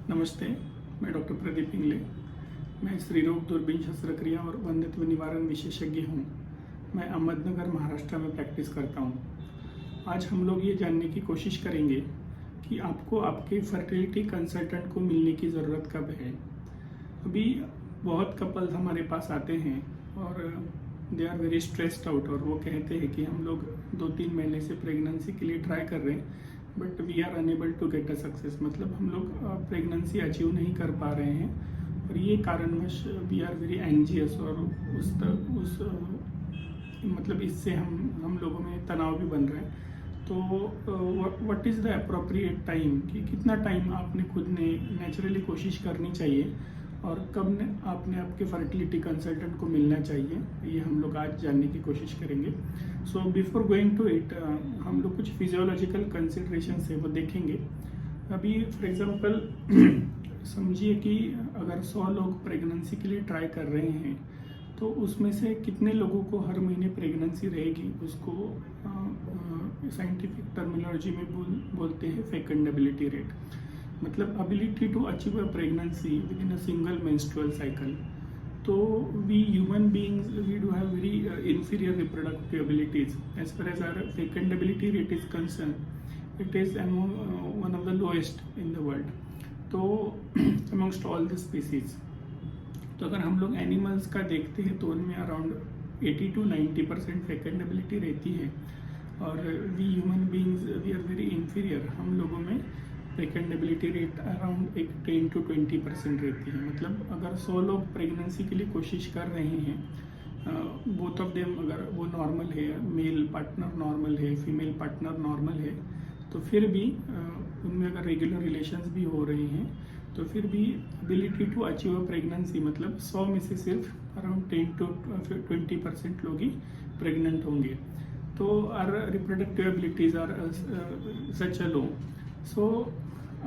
नमस्ते, मैं डॉक्टर प्रदीप इंगले। मैं स्त्रीरोग दूरबीन शस्त्रक्रिया और वंध्यत्व निवारण विशेषज्ञ हूँ। मैं अहमदनगर महाराष्ट्र में प्रैक्टिस करता हूँ। आज हम लोग ये जानने की कोशिश करेंगे कि आपको आपके फर्टिलिटी कंसल्टेंट को मिलने की ज़रूरत कब है। अभी बहुत कपल्स हमारे पास आते हैं और they are very stressed out और वो कहते हैं कि हम लोग 2-3 महीने से प्रेगनेंसी के लिए ट्राई कर रहे हैं but we are unable to get a success, मतलब हम लोग प्रेगनेंसी अचीव नहीं कर पा रहे हैं और ये कारणवश वी आर वेरी एंजियस और उस मतलब इससे हम लोगों में तनाव भी बन रहा है। तो what is the appropriate time कि कितना टाइम आपने खुद ने नेचुरली कोशिश करनी चाहिए और कब आपने आपके फर्टिलिटी कंसल्टेंट को मिलना चाहिए, ये हम लोग आज जानने की कोशिश करेंगे। So before going to it हम लोग कुछ फिजियोलॉजिकल कंसिडरेशन है वो देखेंगे। अभी फॉर एग्जांपल समझिए कि अगर 100 लोग प्रेगनेंसी के लिए ट्राई कर रहे हैं तो उसमें से कितने लोगों को हर महीने प्रेगनेंसी रहेगी, उसको साइंटिफिक टर्मिनोलॉजी में बोलते हैं फेकंडेबिलिटी रेट, मतलब ability to achieve a pregnancy within a single menstrual cycle. तो we human beings, we do have very inferior reproductive abilities as far as our fecundability rate is concerned. It is one of the lowest in the world. तो amongst all the species. तो अगर हम लोग animals का देखते हैं तो उनमें अराउंड 80 to 90% फेकंडेबिलिटी रहती है और we human beings we are very inferior, हम लोगों में फेकंडेबिलिटी रेट अराउंड एक 10 to 20% रहती है। मतलब अगर 100 लोग प्रेगनेंसी के लिए कोशिश कर रहे हैं, बोथ ऑफ देम अगर वो नॉर्मल है, मेल पार्टनर नॉर्मल है, फीमेल पार्टनर नॉर्मल है, तो फिर भी उनमें अगर रेगुलर रिलेशंस भी हो रहे हैं तो फिर भी ability to achieve a pregnancy, मतलब 100 में से सिर्फ अराउंड 10 to 20% लोग ही प्रेग्नेंट होंगे। तो our reproductive abilities are such a low, so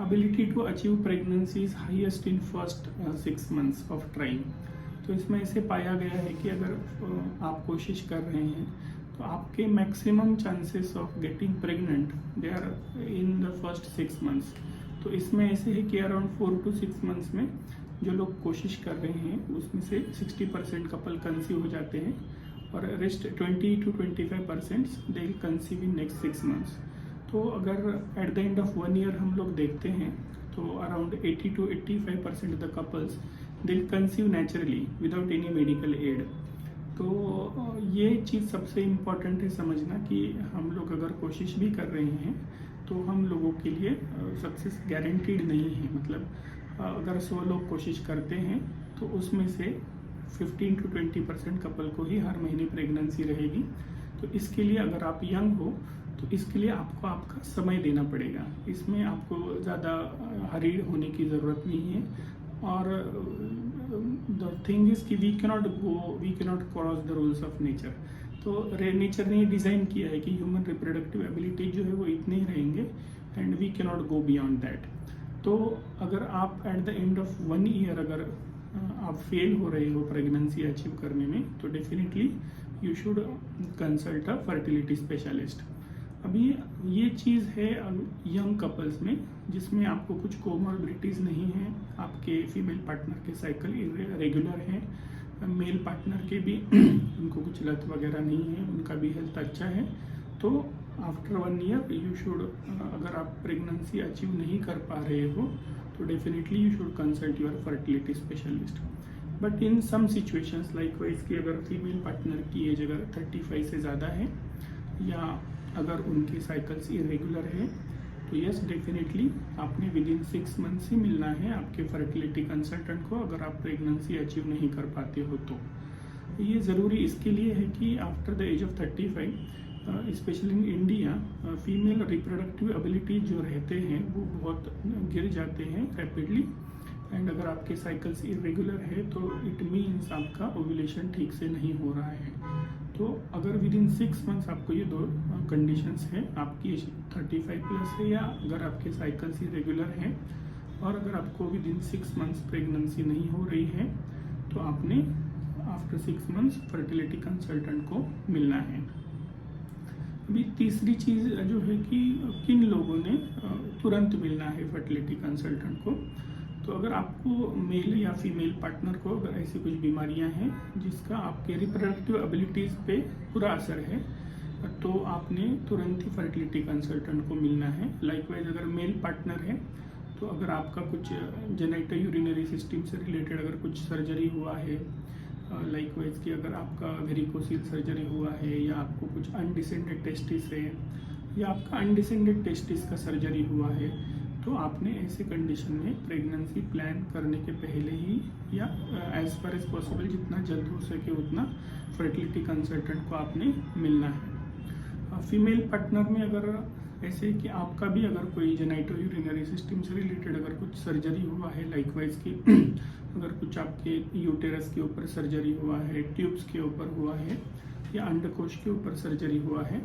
ability to achieve pregnancy is highest in first 6 months of trying। तो इसमें इसे पाया गया है कि अगर आप कोशिश कर रहे हैं तो आपके maximum chances of getting pregnant they are in the first 6 months. तो इसमें ऐसे है कि अराउंड 4 to 6 मंथ्स में जो लोग कोशिश कर रहे हैं उसमें से 60% कपल कंसीव हो जाते हैं और rest 20 to 25% they will conceive in next 6 months. तो अगर eight the end of 1 year हम लोग देखते हैं तो around 80 to 85% the couples they conceive naturally without any medical aid. तो ये चीज़ सबसे इम्पॉर्टेंट है समझना कि हम लोग अगर कोशिश भी कर रहे हैं तो हम लोगों के लिए सक्सेस गारंटीड नहीं है। मतलब अगर 100 लोग कोशिश करते हैं तो उसमें से 15 to 20% कपल को ही हर महीने प्रेगनेंसी रहेगी। तो इसके लिए अगर आप यंग हो तो इसके लिए आपको आपका समय देना पड़ेगा, इसमें आपको ज़्यादा हरी होने की ज़रूरत नहीं है। और द थिंग इज़ कि we cannot cross the rules of nature. तो नेचर ने डिज़ाइन किया है कि ह्यूमन रिप्रोडक्टिव एबिलिटी जो है वो इतने ही रहेंगे and we cannot go beyond that. तो अगर आप at the end of 1 year अगर आप फेल हो रहे हो प्रेगनेंसी अचीव करने में तो definitely you should consult a fertility specialist. अभी ये चीज़ है यंग कपल्स में जिसमें आपको कुछ कोमॉर्बिडिटीज़ नहीं है, आपके फीमेल पार्टनर के साइकिल रेगुलर है, मेल पार्टनर के भी उनको कुछ लत वगैरह नहीं है, उनका भी हेल्थ अच्छा है। तो आफ्टर 1 ईयर यू शुड, अगर आप प्रेगनेंसी अचीव नहीं कर पा रहे हो तो definitely you should consult your fertility specialist. But in some situations likewise कि अगर फीमेल पार्टनर की एज अगर 35 से ज़्यादा है या अगर उनकी साइकिल्स इरेगुलर है तो यस डेफिनेटली आपने विद इन 6 मंथ्स ही मिलना है आपके फर्टिलिटी कंसल्टेंट को अगर आप प्रेगनेंसी अचीव नहीं कर पाते हो। तो ये ज़रूरी इसके लिए है कि after the age of 35 specially in India female reproductive ability जो रहते हैं वो बहुत गिर जाते हैं रैपिडली एंड अगर आपके साइकिल्स इरेगुलर है तो इट मीन्स आपका ओव्यूलेशन ठीक से नहीं हो रहा है। तो अगर विद इन 6 मंथ्स आपको ये 2 कंडीशंस हैं, आपकी एज 35 प्लस है या अगर आपके साइकिल्स इरेगुलर हैं और अगर आपको विद इन 6 मंथ्स प्रेगनेंसी नहीं हो रही है तो आपने आफ्टर 6 मंथ्स फर्टिलिटी कंसल्टेंट को मिलना है। अभी तीसरी चीज़ जो है कि किन लोगों ने तुरंत मिलना है फर्टिलिटी कंसल्टेंट को। तो अगर आपको मेल या फीमेल पार्टनर को अगर ऐसी कुछ बीमारियां हैं जिसका आपके रिप्रोडक्टिव एबिलिटीज़ पे पूरा असर है, तो आपने तुरंत ही फर्टिलिटी कंसल्टेंट को मिलना है। लाइकवाइज अगर मेल पार्टनर है तो अगर आपका कुछ जेनेटो यूरिनरी सिस्टम से रिलेटेड अगर कुछ सर्जरी हुआ है, लाइकवाइज कि अगर आपका वेरिकोसिल सर्जरी हुआ है या आपको कुछ अनडिसेंडेड टेस्टिस है या आपका अनडिसेंडेड टेस्टिस का सर्जरी हुआ है, तो आपने ऐसे कंडीशन में प्रेगनेंसी प्लान करने के पहले ही या एज फार एज पॉसिबल जितना जल्द हो सके उतना फर्टिलिटी कंसल्टेंट को आपने मिलना है। फीमेल पार्टनर में अगर ऐसे कि आपका भी अगर कोई जेनाइटो यूरिनरी सिस्टम से रिलेटेड अगर कुछ सर्जरी हुआ है, लाइकवाइज कि अगर कुछ आपके यूटेरस के ऊपर सर्जरी हुआ है, ट्यूब्स के ऊपर हुआ है या अंडकोश के ऊपर सर्जरी हुआ है,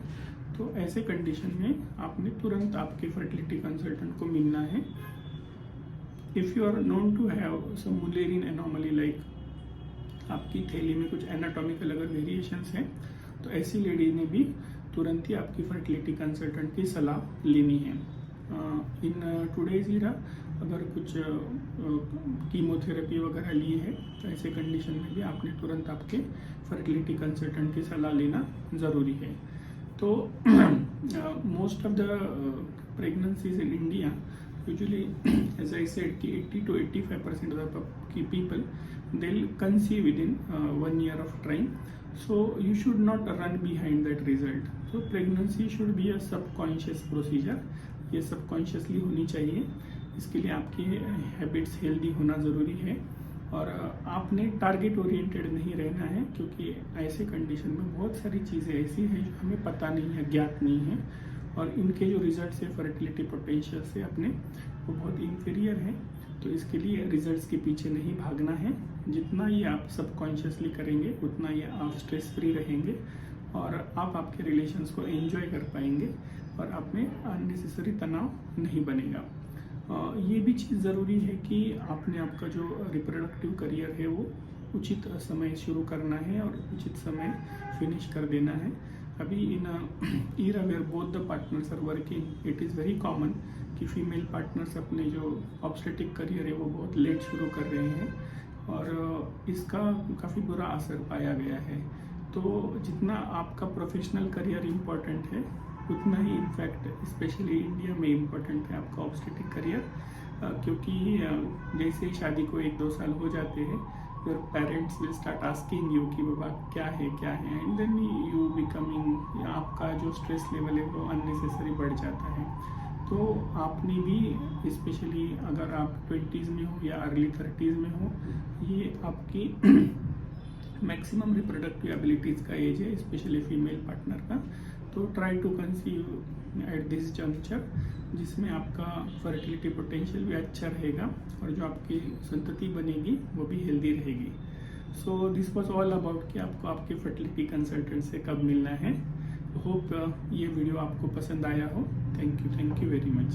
तो ऐसे कंडीशन में आपने तुरंत आपके फर्टिलिटी कंसल्टेंट को मिलना है। If you are known to have some mullerian anomaly, like आपकी थैली में कुछ एनाटॉमिकल अगर वेरिएशंस हैं, तो ऐसी लेडी ने भी तुरंत ही आपकी फर्टिलिटी कंसल्टेंट की सलाह लेनी है। इन टुडेज इरा अगर कुछ कीमोथेरेपी वगैरह ली है, तो ऐसे कंडीशन में भी आपने तुरंत आपके फर्टिलिटी कंसल्टेंट की सलाह लेना ज़रूरी है। तो most of the pregnancies in India usually, as I said, कि 80 to 85% of the people they'll conceive within 1 year of trying. So you should not run behind that result. So pregnancy should be a subconscious procedure. ये subconsciously होनी चाहिए। इसके लिए आपकी habits healthy होना ज़रूरी है और आपने टारगेट ओरिएंटेड नहीं रहना है, क्योंकि ऐसे कंडीशन में बहुत सारी चीज़ें ऐसी हैं जो हमें पता नहीं है, ज्ञात नहीं है, और इनके जो रिजल्ट्स है फर्टिलिटी पोटेंशियल से अपने वो बहुत इंफीरियर है। तो इसके लिए रिजल्ट्स के पीछे नहीं भागना है। जितना ये आप सबकॉन्शियसली करेंगे उतना ये आप स्ट्रेस फ्री रहेंगे और आप आपके रिलेशंस को एंजॉय कर पाएंगे और आप में अननेसेसरी तनाव नहीं बनेगा। ये भी चीज़ ज़रूरी है कि आपने आपका जो रिप्रोडक्टिव करियर है वो उचित समय शुरू करना है और उचित समय फिनिश कर देना है। अभी in era where both the partners are working, it is very common कि फीमेल पार्टनर्स अपने जो ऑब्स्टेटिक करियर है वो बहुत लेट शुरू कर रहे हैं और इसका काफ़ी बुरा असर पाया गया है। तो जितना आपका प्रोफेशनल करियर इम्पोर्टेंट है, उतना ही इनफैक्ट स्पेशली इंडिया में इम्पोर्टेंट है आपका ऑब्स्टेटिक करियर, क्योंकि जैसे ही शादी को 1-2 साल हो जाते हैं, your parents will start asking you कि बाबा क्या है, एंड देन यू बिकमिंग, आपका जो स्ट्रेस लेवल है वो अननेसेसरी बढ़ जाता है। तो आपने भी स्पेशली अगर आप 20s में हो या अर्ली 30s में हो, ये आपकी मैक्सिमम रिप्रोडक्टिव एबिलिटीज़ का एज है, स्पेशली फीमेल पार्टनर का। तो try to conceive at this juncture, जिसमें आपका फर्टिलिटी पोटेंशियल भी अच्छा रहेगा और जो आपकी संतति बनेगी वो भी हेल्दी रहेगी। So this was all about कि आपको आपके फर्टिलिटी कंसल्टेंट से कब मिलना है। होप ये वीडियो आपको पसंद आया हो। Thank you very much.